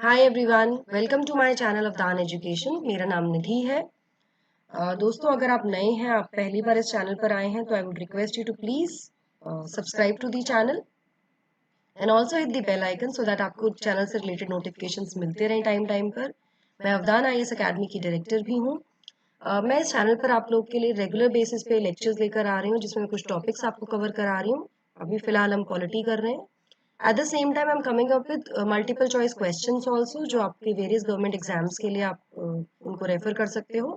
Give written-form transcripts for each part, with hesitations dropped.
Hi everyone, welcome to my channel Avdaan education. मेरा नाम निधि है। दोस्तों, अगर आप नए हैं, आप पहली बार इस चैनल पर आए हैं, तो I would request you to please subscribe to the channel and also hit the bell icon so that आपको चैनल से रिलेटेड नोटिफिकेशंस मिलते रहें टाइम टाइम पर। मैं अवदान IAS अकेडमी की डायरेक्टर भी हूँ। मैं इस चैनल पर आप लोग के लिए रेगुलर बेसिस पे लेक्चर्स लेकर आ रही हूँ, जिसमें कुछ टॉपिक्स आपको कवर करा रही हूँ। अभी फिलहाल हम पॉलिटी कर रहे हैं। At the same time, I'm coming up with multiple choice questions also, जो आपके various government exams के लिए आप उनको रेफर कर सकते हो।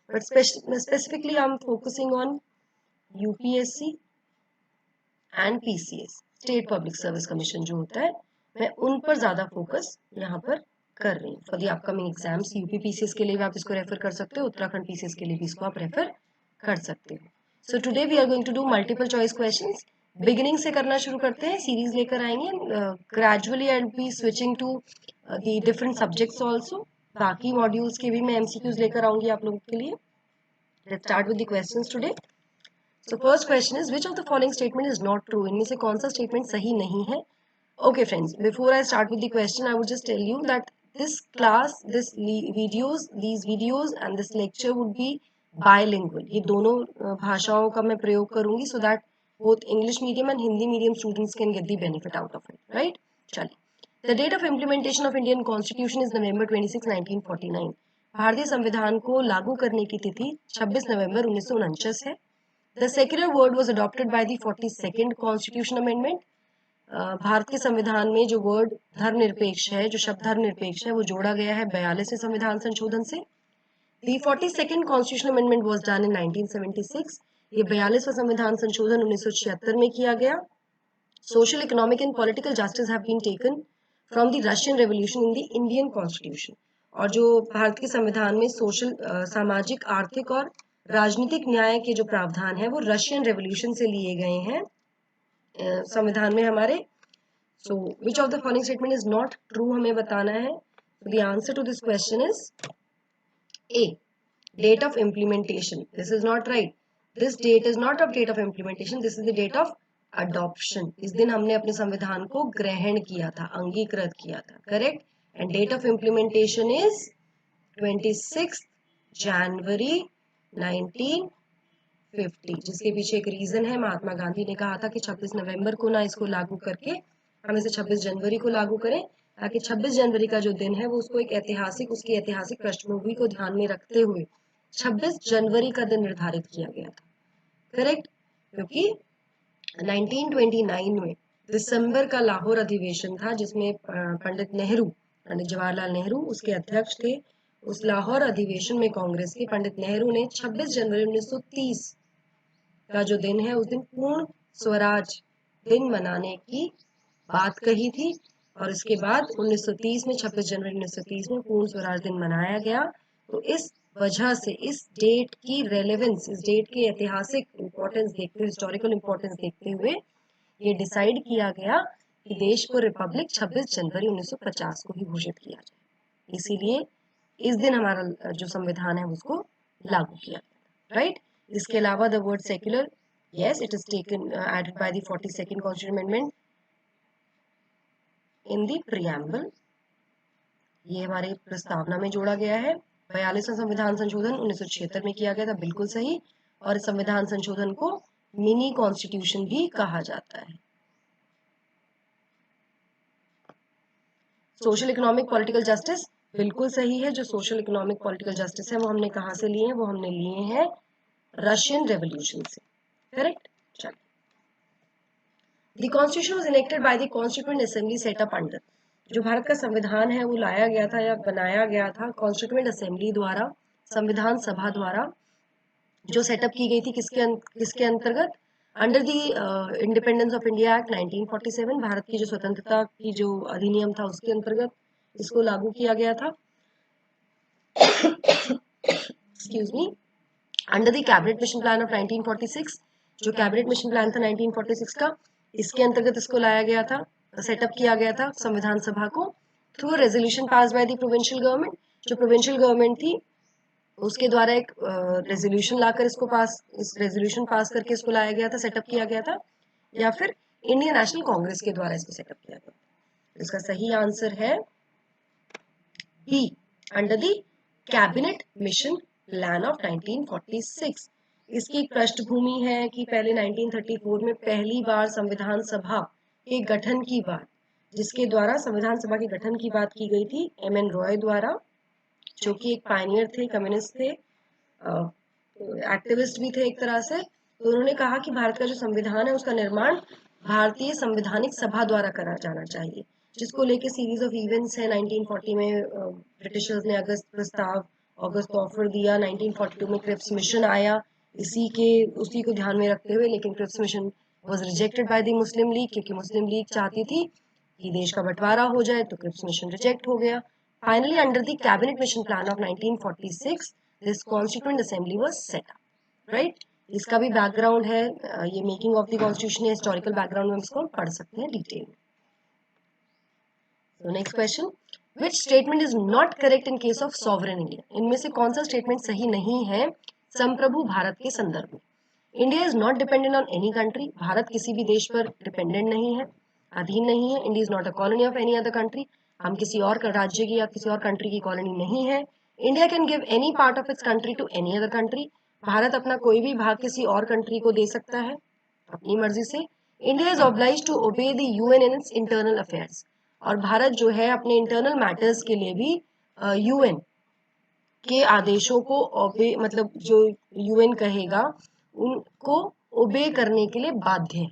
But specifically, I'm focusing on UPSC and PCS, State Public Service Commission जो होता है, मैं उन पर ज़्यादा फोकस यहाँ पर कर रही हूँ। For the upcoming exams UP PCS के लिए भी आप इसको रेफर कर सकते हो, उत्तराखंड PCS के लिए भी इसको आप रेफर कर सकते हो। So today we are going to do multiple choice questions. Beginning से करना शुरू करते हैं, सीरीज लेकर आएंगे। Gradually I will be switching to the different subjects also. बाकी मॉड्यूल्स के भी मैं MCQs लेकर आऊंगी आप लोगों के लिए। Let's start with the questions today. So first question is, which of the following statement is not true? इनमें से कौन सा स्टेटमेंट सही नहीं है? Okay friends, before I start with the question, I would just tell you that this class, these videos and this lecture would be bilingual. ये दोनों भाषाओं का मैं प्रयोग करूंगी so that both English medium and Hindi medium students can get the benefit out of it, right? चलिए, the date of implementation of Indian Constitution is November 26, 1949. भारतीय संविधान को लागू करने की तिथि 26 नवंबर 1949 है। The secular word was adopted by the 42nd Constitution Amendment. Bharat के संविधान में जो वर्ड धर्मनिरपेक्ष है, जो शब्द धर्मनिरपेक्ष है, वो जोड़ा गया है 42वें संविधान संशोधन से। The 42nd Constitutional Amendment was done in 1976. ये 42वां संविधान संशोधन 1976 में किया गया। Social, economic and political justice have been taken from the Russian Revolution in the Indian Constitution. और जो भारत के संविधान में सोशल, सामाजिक, आर्थिक और राजनीतिक न्याय के जो प्रावधान है वो रशियन रेवोल्यूशन से लिए गए हैं संविधान में हमारे। So which of the following statement is not true हमें बताना है। The answer to this question is A, date of implementation. This is not right. This date is not of date of implementation, this is the date of adoption. इस दिन हमने अपने संविधान को ग्रहण किया था, अंगीकृत किया था, correct. And date of implementation is 26 January 1950, जिसके पीछे एक रीजन है। महात्मा गांधी ने कहा था कि 26 नवंबर को ना इसको लागू करके हम इसे 26 जनवरी को लागू करें, ताकि 26 जनवरी का जो दिन है वो उसको एक ऐतिहासिक, उसकी ऐतिहासिक पृष्ठभूमि को ध्यान में रखते हुए 26 जनवरी का दिन निर्धारित किया गया था, करेक्ट। क्योंकि 1929 में दिसंबर का लाहौर अधिवेशन था, जिसमें पंडित जवाहरलाल नेहरू उसके अध्यक्ष थे। उस लाहौर अधिवेशन में कांग्रेस के पंडित नेहरू ने 26 जनवरी 1930 का जो दिन है उस दिन पूर्ण स्वराज दिन मनाने की बात कही थी। और इसके बाद 1930 में 26 जनवरी 1930 में पूर्ण स्वराज दिन मनाया गया। तो इस वजह से इस डेट की रेलेवेंस, इस डेट की ऐतिहासिक इंपॉर्टेंस देखते हुए, हिस्टोरिकल इंपॉर्टेंस देखते हुए ये डिसाइड किया गया कि देश को रिपब्लिक 26 जनवरी 1950 को ही घोषित किया जाए। इसीलिए इस दिन हमारा जो संविधान है उसको लागू किया गया, राइट। इसके अलावा the word secular, yes, it is taken added by the 42nd Constitutional Amendment in the preamble. ये हमारे प्रस्तावना में जोड़ा गया है। 42वां संविधान संशोधन 1976 में किया गया था, बिल्कुल सही। और इस संविधान संशोधन को मिनी कॉन्स्टिट्यूशन भी कहा जाता है। सोशल, इकोनॉमिक, पॉलिटिकल जस्टिस, बिल्कुल सही है। जो सोशल, इकोनॉमिक, पॉलिटिकल जस्टिस है वो हमने कहाँ से लिए हैं? वो हमने लिए हैं रशियन रेवोल्यूशन से, करेक्ट। चलिए, the constitution was enacted by the constituent assembly set up under. जो भारत का संविधान है वो लाया गया था या बनाया गया था कॉन्स्टिट्यूएंट असेंबली द्वारा, संविधान सभा द्वारा, जो सेटअप की गई थी किसके अंतर्गत? Under the independence of India act 1947, Bharat की जो स्वतंत्रता की जो अधिनियम था उसके अंतर्गत इसको लागू किया गया था। Excuse me. Under the cabinet mission plan of 1946, जो कैबिनेट मिशन प्लान था 1946 का, इसके अंतर्गत इसको लाया गया था, सेटअप किया गया था संविधान सभा को through resolution pass by the provincial government. जो प्रोविंशियल गवर्नमेंट थी उसके द्वारा एक रेजोल्यूशन लाकर इस रेजोल्यूशन पास करके इसको लाया गया था, सेटअप किया गया था, या फिर इंडियन नेशनल कांग्रेस के द्वारा इसको सेटअप किया गया। इसका सही आंसर है be under the cabinet mission plan of 1946। इसकी एक पृष्ठभूमि है कि पहले 1934 में पहली बार संविधान सभा के गठन की बात, जिसके द्वारा संविधान सभा के गठन की बात की गई थी एम.एन. रॉय द्वारा, जो कि एक पायनियर थे, कम्युनिस्ट थे, एक्टिविस्ट भी थे एक तरह से। तो उन्होंने कहा कि भारत का जो संविधान है उसका निर्माण भारतीय संवैधानिक सभा द्वारा करा जाना चाहिए, जिसको लेके सीरीज ऑफ इवेंट्स है। 1940 में ब्रिटिशर्स ने अगस्त ऑफर दिया, 1942 में क्रिप्स मिशन आया उसी को ध्यान में रखते हुए, लेकिन Cripps mission was rejected by the Muslim League, क्योंकि मुस्लिम लीग चाहती थी कि देश का बंटवारा हो जाए, तो क्रिप्स मिशन रिजेक्ट हो गया। Finally under the cabinet mission plan of 1946 this constituent assembly was set up, right. इसका भी बैकग्राउंड है, ये मेकिंग ऑफ द कॉन्स्टिट्यूशन है, हिस्टोरिकल बैकग्राउंड में इसको पढ़ सकते हैं डिटेल में। So next question, which statement is not correct in case of sovereign India? इनमें से कौन सा स्टेटमेंट सही नहीं है संप्रभु भारत के संदर्भ में? India is not dependent on any country, Bharat किसी भी देश पर डिपेंडेंट नहीं है, अधीन नहीं है। India is not a colony of any other country, हम किसी और राज्य की या किसी और कंट्री की कॉलोनी नहीं है। India can give any part of its country to any other country, Bharat अपना कोई भी भाग किसी और कंट्री को दे सकता है अपनी मर्जी से। India is oblige to obey the UN in its internal affairs, और भारत जो है अपने इंटरनल मैटर्स के लिए भी यूएन के आदेशों को ओबे, मतलब जो यूएन कहेगा उनको ओबे करने के लिए बाध्य है,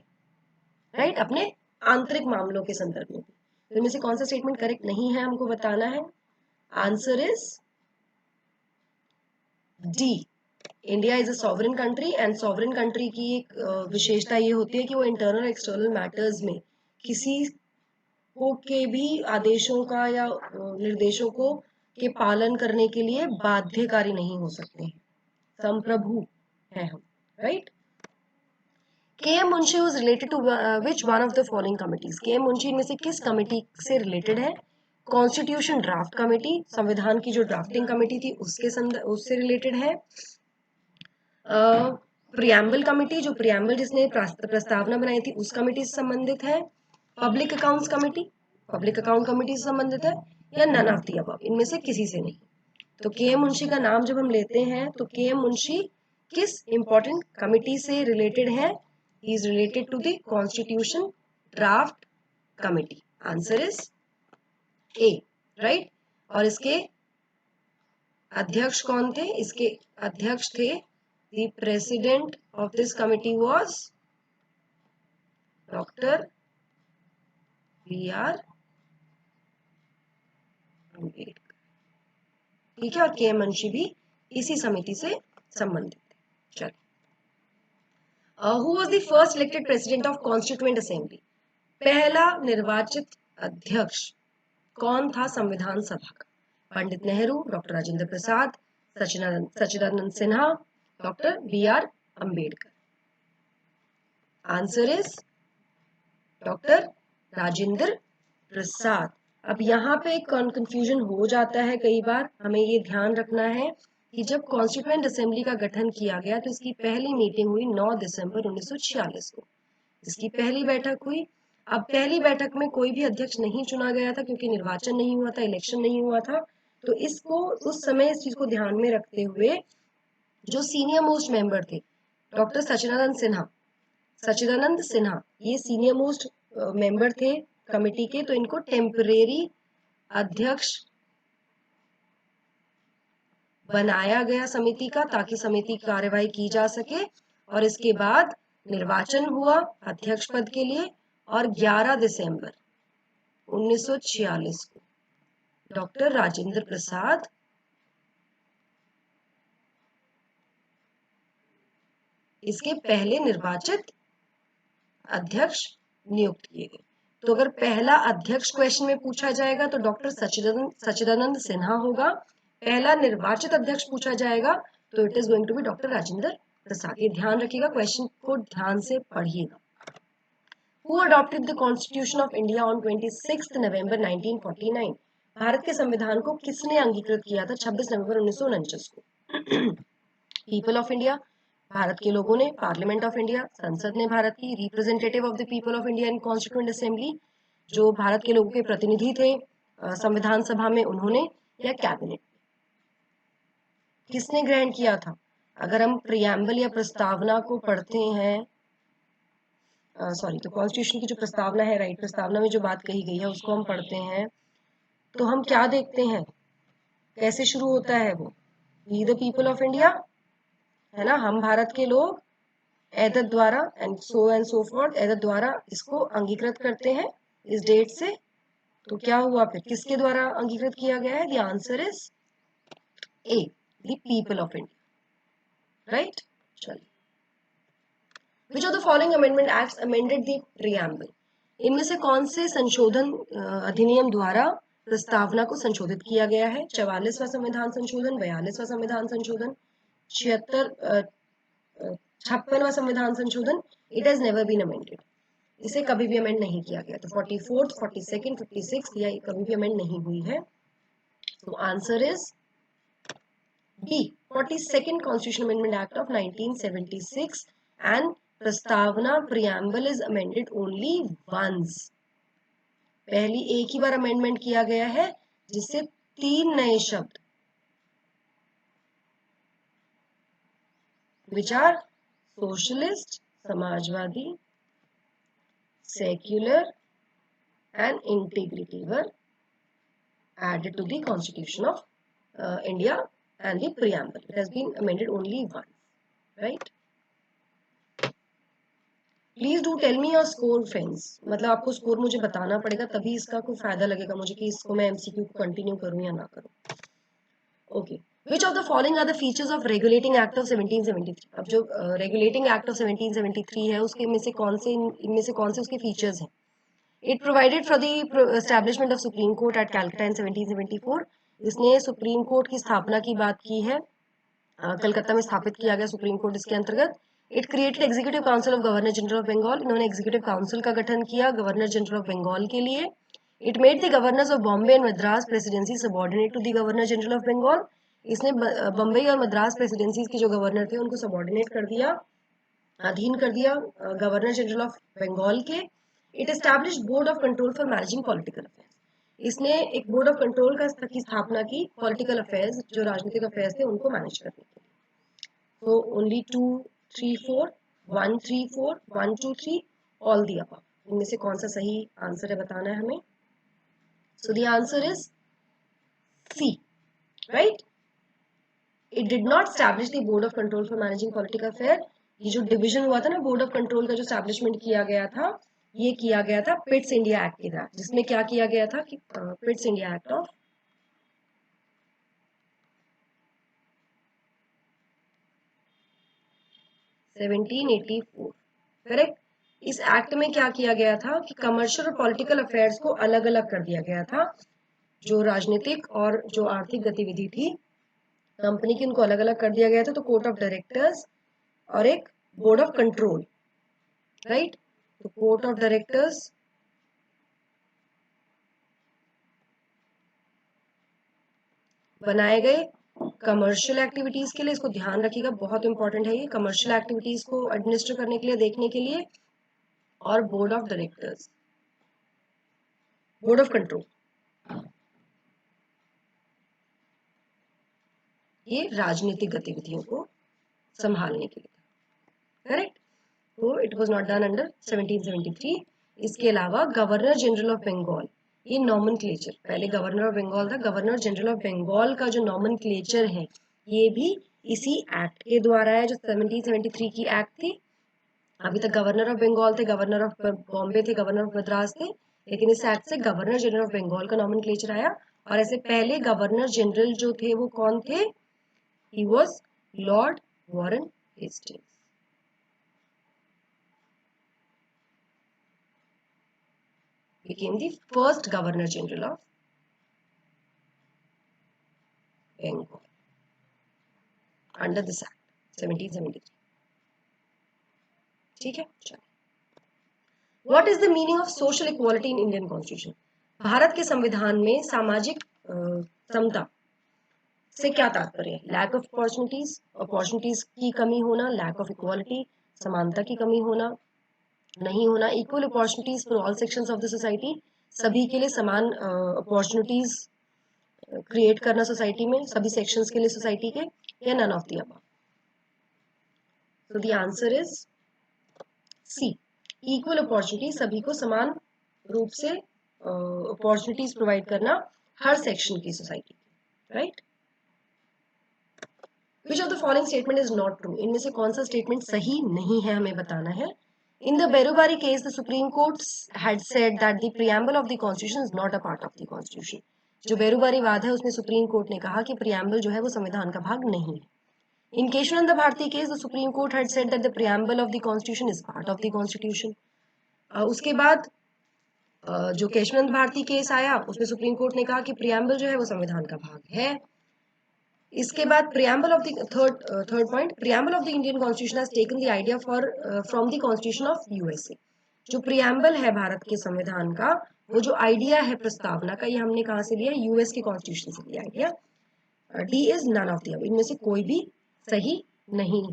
राइट, अपने आंतरिक मामलों के संदर्भ में। तो इनमें से कौन सा स्टेटमेंट करेक्ट नहीं है हमको बताना है। Answer is D, India is a sovereign country, and sovereign country की एक विशेषता ये होती है कि वो इंटरनल एक्सटर्नल मैटर्स में किसी को के भी आदेशों का या निर्देशों को के पालन करने के लिए बाध्यकारी नहीं हो सकते हैं, संप्रभु है हम, right. K M. Munshi was related to which one of the following committees? K M. Munshi इनमें से किस कमेटी से रिलेटेड है? कॉन्स्टिट्यूशन ड्राफ्ट कमेटी, संविधान की जो ड्राफ्टिंग कमेटी थी उससे रिलेटेड है। प्रियम्बल कमेटी, जो प्रियम्बल जिसने प्रस्तावना बनाई थी उस कमेटी से संबंधित है। Public accounts committee, public account committee से संबंधित है, या नन ऑफ द अबव, इनमें से किसी से नहीं। तो के.एम. मुंशी का नाम जब हम लेते हैं तो के.एम. मुंशी किस इंपॉर्टेंट कमेटी से रिलेटेड है? He is related to the constitution draft committee. Answer is A, right. और इसके अध्यक्ष कौन थे? इसके अध्यक्ष थे, the president of this committee was doctor B R. Ambedkar, ठीक है। और के.एम. मुंशी भी इसी समिति से संबंधित है। चलिए, who was the first elected president of constituent assembly? पहला निर्वाचित अध्यक्ष कौन था संविधान सभा का? Pandit Nehru, doctor Rajendra Prasad, Sachchidananda Sinha, doctor B R. Ambedkar. Answer is doctor Rajendra Prasad. अब यहाँ पे एक कंफ्यूजन हो जाता है कई बार, हमें ये ध्यान रखना है कि जब कॉन्स्टिट्यूएंट असेंबली का गठन किया गया तो इसकी पहली मीटिंग हुई 9 दिसंबर 1946 को, इसकी पहली बैठक हुई। अब पहली बैठक में कोई भी अध्यक्ष नहीं चुना गया था, क्योंकि निर्वाचन नहीं हुआ था, इलेक्शन नहीं हुआ था। तो इसको उस समय इस चीज को ध्यान में रखते हुए जो सीनियर मोस्ट मेंबर थे, डॉक्टर सच्चिदानंद सिन्हा, ये सीनियर मोस्ट मेंबर थे कमेटी के, तो इनको टेम्परेरी अध्यक्ष बनाया गया समिति का, ताकि समिति की कार्यवाही की जा सके। और इसके बाद निर्वाचन हुआ अध्यक्ष पद के लिए, और 11 दिसंबर 1946 को डॉक्टर राजेंद्र प्रसाद इसके पहले निर्वाचित अध्यक्ष नियुक्त किए गए। तो अगर पहला अध्यक्ष क्वेश्चन में पूछा जाएगा तो डॉक्टर सच्चिदानंद सिन्हा होगा। पहला निर्वाचित अध्यक्ष पूछा जाएगा तो it is going to be doctor Rajendra Prasad. ये ध्यान रखिएगा, क्वेश्चन को ध्यान से पढ़िएगा। Who adopted the Constitution of India on 26 नवंबर 1949? भारत के संविधान को किसने अंगीकृत किया था 26 नवंबर 1949 को? पीपल ऑफ इंडिया, भारत के लोगों ने। पार्लियामेंट ऑफ इंडिया, संसद ने भारत की। Representative of the people of India in constituent assembly, जो भारत के लोगों के प्रतिनिधि थे संविधान सभा में, उन्होंने। या कैबिनेट? किसने ग्रहण किया था? अगर हम प्रियम्बल या प्रस्तावना को पढ़ते हैं, सॉरी, तो कॉन्स्टिट्यूशन की जो प्रस्तावना है, राइट, प्रस्तावना में जो बात कही गई है उसको हम पढ़ते हैं तो हम क्या देखते हैं? कैसे शुरू होता है वो? We the people of India, है ना, हम भारत के लोग, एतद द्वारा एंड सो फोर्थ, एतद द्वारा इसको अंगीकृत करते हैं इस डेट से। तो क्या हुआ फिर? किसके द्वारा अंगीकृत किया गया है? The answer is A, the people of India, right. चलिए, which of the following amendment acts amended the preamble? इनमें से कौन से संशोधन अधिनियम द्वारा प्रस्तावना को संशोधित किया गया है? 44वां संविधान संशोधन, 42वां संविधान संशोधन, 56वां संविधान संशोधन। It has never been amended, इसे कभी भी अमेंड नहीं किया गया। तो 44th, 42nd, 56th या कभी भी अमेंड नहीं हुई है। तो answer is B, 42nd constitution amendment act of 1976 and प्रस्तावना preamble is amended only once. पहली एक ही बार अमेंडमेंट किया गया है जिससे 3 नए शब्द, विच आर सोशलिस्ट, समाजवादी, secular and integrity, were added to the Constitution of India and the preamble. It has been amended only once, right? Please do tell me your score, friends. मतलब आपको score मुझे बताना पड़ेगा, तभी इसका कोई फायदा लगेगा मुझे कि इसको मैं एमसीक्यू को कंटिन्यू करूं या ना करूं। Okay, which of the following are the features of regulating act of 1773? अब जो रेगुलेटिंग एक्ट ऑफ 1773 है उसके में से कौन से, इनमें से कौन से उसके फीचर्स हैं? It provided for the establishment of Supreme Court at Calcutta in 1774. इसने सुप्रीम कोर्ट की स्थापना की बात की है, कलकत्ता में स्थापित किया गया सुप्रीम कोर्ट इसके अंतर्गत। It created executive council of governor general of Bengal, इन्होंने एग्जीक्यूटिव काउंसिल का गठन किया गवर्नर जनरल ऑफ बंगाल के लिए। It made the governors of Bombay and Madras presidency subordinate to the governor general of Bengal, इसने बम्बई और मद्रास प्रेसिडेंसीज के जो गवर्नर थे उनको सबॉर्डिनेट कर दिया, अधीन कर दिया गवर्नर जनरल ऑफ बंगाल के। It establish board of control for managing political affairs, इसने एक बोर्ड ऑफ कंट्रोल की स्थापना की पॉलिटिकल अफेयर्स, जो राजनीतिक अफेयर्स थे उनको मैनेज करने के लिए। तो ओनली 2, 3, 4, 1, 3, 4, 1, 2, 3, ऑल दी अबव, इनमें से कौन सा सही आंसर है बताना है हमें। So the answer is C, right. It did not establish the board of control for managing political affair. ये जो डिवीजन हुआ था ना बोर्ड ऑफ कंट्रोल का, जो एस्टैब्लिशमेंट किया गया था, ये किया गया था पिट्स इंडिया एक्ट के तहत, जिसमें क्या किया गया था कि Pitt's India act of 1784, correct. इस एक्ट में क्या किया गया था कि कमर्शियल और पॉलिटिकल अफेयर्स को अलग अलग कर दिया गया था। जो राजनीतिक और जो आर्थिक गतिविधि थी कंपनी की, उनको अलग अलग कर दिया गया था। तो कोर्ट ऑफ डायरेक्टर्स और एक बोर्ड ऑफ कंट्रोल, राइट। तो कोर्ट ऑफ डायरेक्टर्स बनाए गए कमर्शियल एक्टिविटीज के लिए, इसको ध्यान रखिएगा, बहुत इंपॉर्टेंट है ये, कमर्शियल एक्टिविटीज को एडमिनिस्टर करने के लिए, देखने के लिए। और board of directors, board of control, ये राजनीतिक गतिविधियों को संभालने के लिए, करेक्ट। तो it was not done under 1773। इसके अलावा गवर्नर जनरल ऑफ बंगाल, ये नॉमेनक्लेचर, पहले गवर्नर ऑफ बंगाल था, गवर्नर जनरल ऑफ बंगाल का जो नॉमेनक्लेचर है ये भी इसी एक्ट के द्वारा है, जो 1773 की एक्ट थी। अभी तक गवर्नर ऑफ बंगाल थे, गवर्नर ऑफ बॉम्बे थे, गवर्नर ऑफ मद्रास थे, लेकिन इस एक्ट से गवर्नर जनरल ऑफ बंगाल का नॉमेनक्लेचर आया। और ऐसे पहले गवर्नर जनरल जो थे वो कौन थे? He was Lord Warren Hastings. became the first Governor General of Bengal under this Act 1773. ठीक है, चलिए। What is the meaning of social equality in Indian Constitution? Bharat के संविधान में सामाजिक समता से क्या तात्पर्य है? लैक ऑफ अपॉर्चुनिटीज, अपॉर्चुनिटीज की कमी होना, लैक ऑफ इक्वालिटी, समानता की कमी होना, नहीं होना, equal opportunities for all sections of the society, सभी के लिए समान अपॉर्चुनिटीज क्रिएट करना सोसाइटी में सभी सेक्शंस के लिए सोसाइटी के, या नन ऑफ द अबव? तो the answer is C, equal opportunity, सभी को समान रूप से अपॉर्चुनिटीज प्रोवाइड करना हर सेक्शन की सोसाइटी की, right? Which of the following statement is not true? इनमें से कौन सा स्टेटमेंट सही नहीं है, हमें बताना है। In the Berubari case, the Supreme Court had said that the preamble of the Constitution is not a part of the Constitution. जो बेरुबारी वाद है उसमें सुप्रीम कोर्ट ने कहा कि प्रियम्बल जो है वो संविधान का भाग नहीं है। In Kesavananda Bharati case, the Supreme Court had said that the preamble of the Constitution is part of the Constitution. उसके बाद जो केशवानंद भारती केस आया उसमें सुप्रीम कोर्ट ने कहा कि प्रियम्बल जो है वो संविधान का भाग है। इसके बाद preamble of the third point, preamble of the Indian constitution has taken the idea for from the constitution of USA. जो प्रियम्बल है भारत के संविधान का, वो जो आइडिया है प्रस्तावना का, ये हमने कहाँ से लिया? यूएस के कॉन्स्टिट्यूशन से लिया idea. D is none of the, इनमें से कोई भी सही नहीं।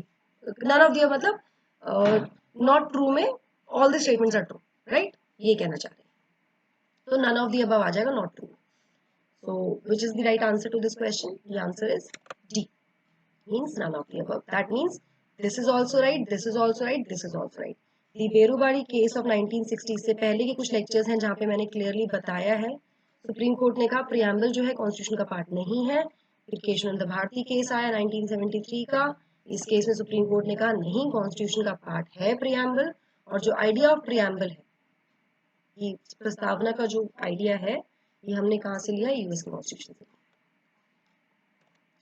नन ऑफ द मतलब नॉट ट्रू में all the statements are true, right? ये कहना चाह रहे हैं। तो नन ऑफ द अबव आ जाएगा, not true. So, which is the right answer to this question? The answer is D. Means none of the above. That means this is also right, this is also right, this is also right. The Berubari case of 1960 से पहले के कुछ lectures हैं जहाँ पे मैंने clearly बताया है। सुप्रीम कोर्ट ने कहा प्रियम्बल जो है कॉन्स्टिट्यूशन का पार्ट नहीं है। फिर केशवानंद भारती केस आया 1973 का। इस केस में सुप्रीम कोर्ट ने कहा नहीं, कॉन्स्टिट्यूशन का पार्ट है प्रियम्बल, और जो आइडिया ऑफ प्रियम्बल है, ये प्रस्तावना का जो आइडिया है, ये हमने कहाँ से लिया? यूएस के कॉन्स्टिट्यूशन से।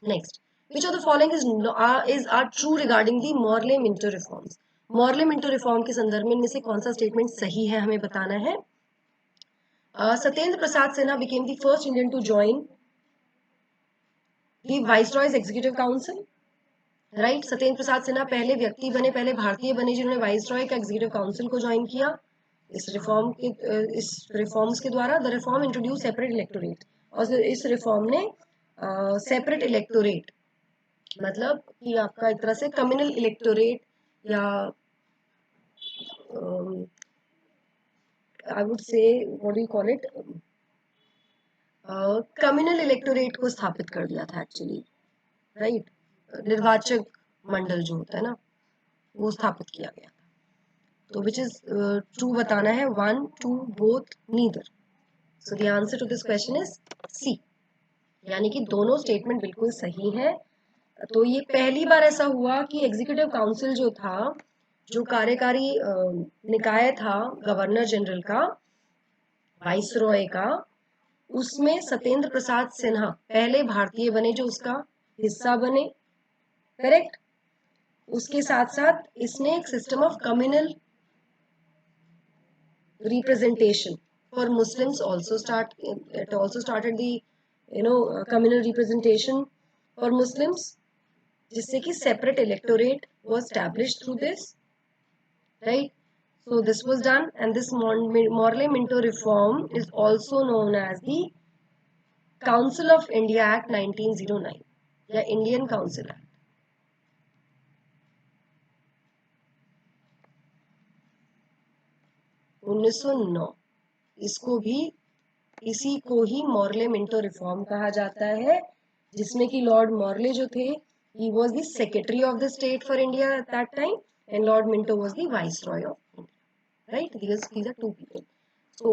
Next, which of the following is are true regarding the Morley-Minto reforms? Morley-Minto reform के संदर्भ में इनमें से कौन सा स्टेटमेंट सही है, हमें बताना है। Satyendra Prasad Sinha became the first Indian to join the Viceroy's Executive Council. Right, Satyendra Prasad Sinha पहले व्यक्ति बने, पहले भारतीय बने जिन्होंने वाइसरॉय का एग्जीक्यूटिव काउंसिल को ज्वाइन किया। इस रिफॉर्म्स के द्वारा the reform introduce separate electorate, और इस रिफॉर्म ने सेपरेट इलेक्टोरेट मतलब कि आपका एक तरह से कम्युनल इलेक्टोरेट या I would say what do you call it, communal electorate को स्थापित कर दिया था एक्चुअली, राइट? निर्वाचक मंडल जो होता है ना, वो स्थापित किया गया था। तो विच इज ट्रू बताना है, 1, 2, both, neither. So the answer to this question is C, यानी कि दोनों स्टेटमेंट बिल्कुल सही है। तो ये पहली बार ऐसा हुआ कि एग्जीक्यूटिव काउंसिल जो था, जो कार्यकारी निकाय था गवर्नर जनरल का, वाइसरॉय का, उसमें सत्येंद्र प्रसाद सिन्हा पहले भारतीय बने जो उसका हिस्सा बने, करेक्ट? उसके साथ साथ इसने एक system of communal representation for Muslims also started the communal representation for Muslims, जिससे कि separate electorate was established through this, right? So this was done, and this Morley-Minto reform is also known as the Council of India Act 1909 या Indian Council Act। इसको भी, इसी को ही Morley-Minto reform कहा जाता है, जिसमें कि लॉर्ड मॉर्ले जो थे, he was the secretary of the state for India at that time, and Lord Minto was the viceroy of India, right? These are two people. So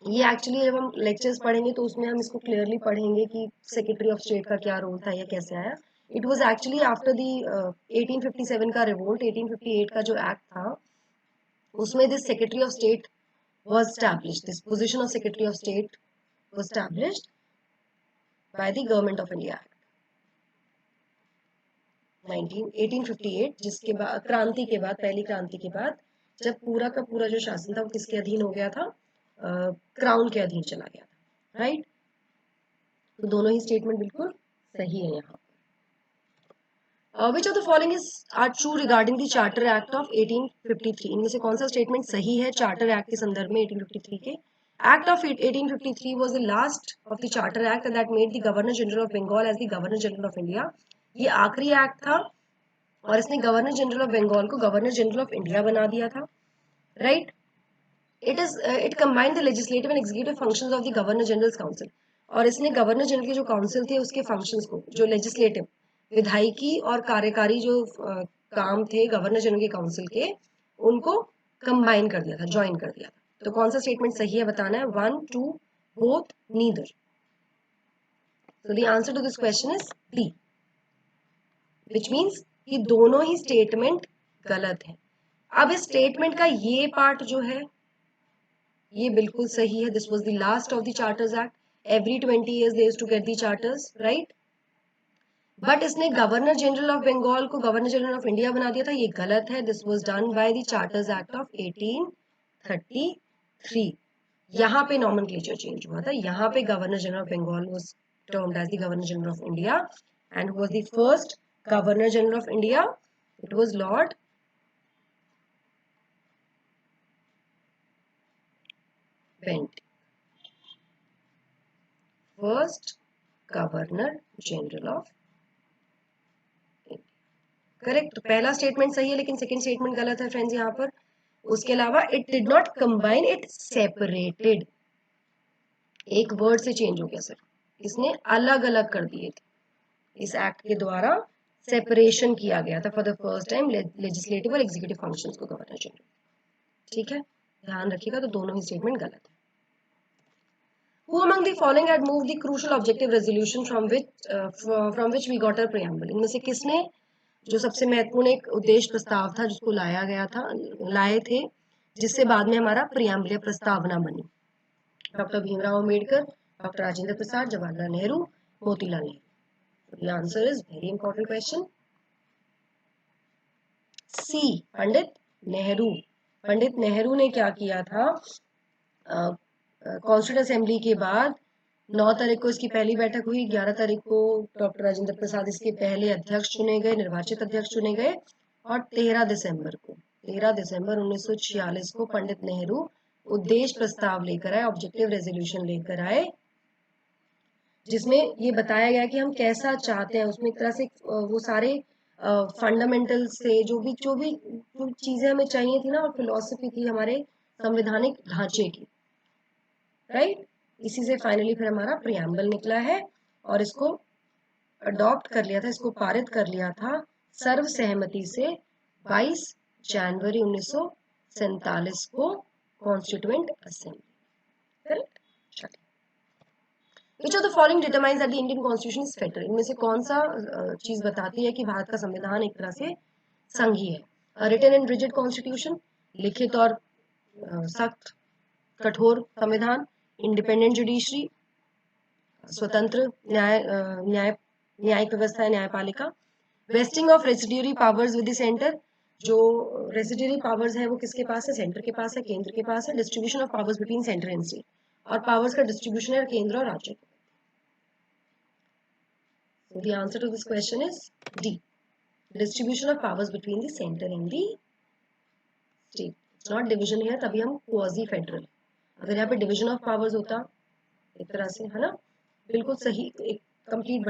ये एक्चुअली जब हम लेक्चर्स पढ़ेंगे तो उसमें हम इसको क्लियरली पढ़ेंगे कि सेक्रेटरी ऑफ स्टेट का क्या रोल था या कैसे आया। It was actually after the 1857 का रिवोल्ट, 1858 का जो एक्ट था उसमें this secretary of state was established. This position of Secretary of State was established by the Government of India Act 1858, जिसके बाद क्रांति के बाद, पहली क्रांति के बाद, जब पूरा का पूरा जो शासन था वो किसके अधीन हो गया था? क्राउन के अधीन चला गया था, राइट? तो दोनों ही स्टेटमेंट बिल्कुल सही है यहाँ। Which of the following are true regarding the Charter Act of 1853? इनमें से कौन सा स्टेटमेंट सही है चार्टर एक्ट के संदर्भ में 1853 के? Act of 1853 was the last of the Charter Act that made the Governor General of Bengal as the Governor General of India. ये आखिरी एक्ट था और इसने गवर्नर जनरल ऑफ बंगाल को गवर्नर जनरल ऑफ इंडिया बना दिया था, right? It combined the legislative and executive functions of the Governor General's Council. और इसने गवर्नर जनरल के जो काउंसिल थे उसके फंक्शंस को, जो लेजिस्लेटिव विधायिकी और कार्यकारी जो काम थे गवर्नर जनरल के काउंसिल के, उनको कंबाइन कर दिया था, ज्वाइन कर दिया था। तो कौन सा स्टेटमेंट सही है बताना है, 1, 2, both, neither. So the answer to this question is B, which means कि दोनों ही स्टेटमेंट गलत है। अब इस स्टेटमेंट का ये पार्ट जो है ये बिल्कुल सही है। This was the last of the charters act, every 20 years they used to get the charters, right? But इसने गवर्नर जनरल ऑफ बंगाल को गवर्नर जनरल ऑफ इंडिया बना दिया था, ये गलत है। This was done by the charters act of 1833। यहाँ पे नॉमेनक्लेचर चेंज हुआ था, यहाँ पे governor general of Bengal was termed as the governor general of India and was the first governor general of India, it was lord Bentinck, first governor general of. Correct, पहला statement सही है लेकिन second statement गलत है friends यहाँ पर। उसके अलावा it did not combine, it separated, एक वर्ड से चेंज हो गया सर, इसने अलग अलग कर दिए थे। इस एक्ट के द्वारा सेपरेशन किया गया था for the first time legislative और एग्जीक्यूटिव फंक्शंस को गवर्नर जनरल। ठीक है, ध्यान रखिएगा, तो दोनों ही स्टेटमेंट गलत है। Who among the following had moved the crucial objective resolution from which we got our preamble? इनमें से किसने जो सबसे महत्वपूर्ण एक उद्देश्य प्रस्ताव था जिसको लाया गया था, लाए थे, जिससे बाद में हमारा प्रियम्बल प्रस्तावना बनी? Doctor Bhimrao Ambedkar, doctor Rajendra Prasad, Jawaharlal Nehru, Motilal Nehru. The answer is very important question. C, Pandit Nehru. Pandit Nehru ने क्या किया था, कॉन्स्टिट्यूंट असेंबली के बाद 9 तारीख को इसकी पहली बैठक हुई, 11 तारीख को डॉक्टर राजेंद्र प्रसाद इसके पहले अध्यक्ष चुने गए, निर्वाचित अध्यक्ष चुने गए, और 13 दिसंबर 1946 को पंडित नेहरू उद्देश्य प्रस्ताव लेकर आए, ऑब्जेक्टिव रेजोल्यूशन लेकर आए, जिसमें ये बताया गया कि हम कैसा चाहते हैं। उसमें एक तरह से वो सारे फंडामेंटल से जो चीजें हमें चाहिए थी ना, और फिलॉसफी थी हमारे संवैधानिक ढांचे की, राइट, इसी से फाइनली फिर हमारा प्रियम्बल निकला है, और इसको अडॉप्ट कर लिया था, इसको पारित कर लिया था सर्व सहमति से 22 जनवरी 1947 को constituent assembly. Correct. Which of the following determines that the Indian Constitution is federal? इनमें से कौन सा चीज बताती है कि भारत का संविधान एक तरह से संघीय है? रिटन एंड रिजिड कॉन्स्टिट्यूशन, लिखित और सख्त कठोर संविधान, इंडिपेंडेंट जुडिशरी, स्वतंत्र न्यायिक व्यवस्था, न्यायपालिका, wasting of residuary powers with the centre, जो रेसिड्यूरी पावर्स है वो किसके पास है, सेंटर के पास है, केंद्र के पास है, distribution of powers between centre and state, और पावर्स का डिस्ट्रीब्यूशन है केंद्र और राज्य। So the answer to this question is D, distribution of powers between the center and the state. It's not division here, तभी हम quasi federal। अगर यहाँ पे division of powers होता एक तरह से, है ना, बिल्कुल सही, एक कंप्लीट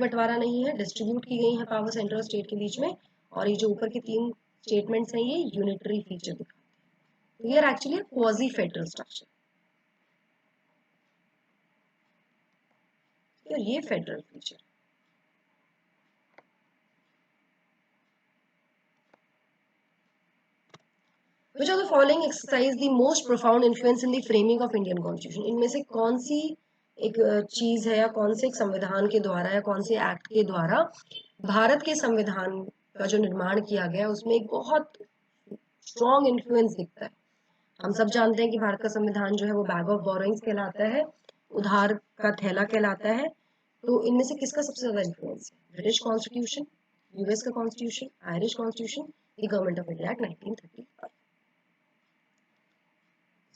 बंटवारा नहीं है, डिस्ट्रीब्यूट की गई है पावर सेंटर और स्टेट के बीच में, और ये जो ऊपर के 3 स्टेटमेंट्स हैं ये यूनिटरी फीचर दिखाते हैं। तो ये एक्चुअली क्वाजी फेडरल स्ट्रक्चर, और ये federal feature. Which of the following exercise the most profound influence in the framing of Indian Constitution? इनमें से कौन सी एक चीज है, या कौन से एक संविधान के द्वारा, या कौन से एक्ट के द्वारा भारत के संविधान का जो निर्माण किया गया उसमें एक बहुत स्ट्रॉन्ग इन्फ्लुएंस दिखता है? हम सब जानते हैं कि भारत का संविधान जो है वो बैग ऑफ बोरोइंग्स कहलाता है, उधार का थैला कहलाता है। तो इनमें से किसका सबसे ज्यादा इन्फ्लुएंस है? ब्रिटिश कॉन्स्टिट्यूशन, यूएस का constitution, Irish constitution, the government of India act 1935।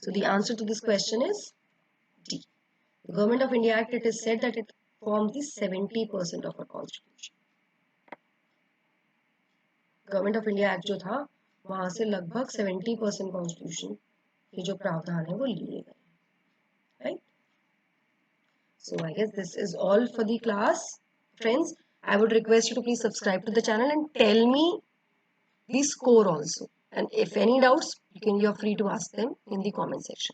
So the answer to this question is D. The Government of India Act, it is said that it forms the 70% of our constitution. Government of India Act जो था वहां से लगभग 70% constitution के जो प्रावधान है वो लिए गए, right? So I guess this is all for the class, friends. I would request you to please subscribe to the channel and tell me the score also. And if any doubts, you're free to ask them in the comment section.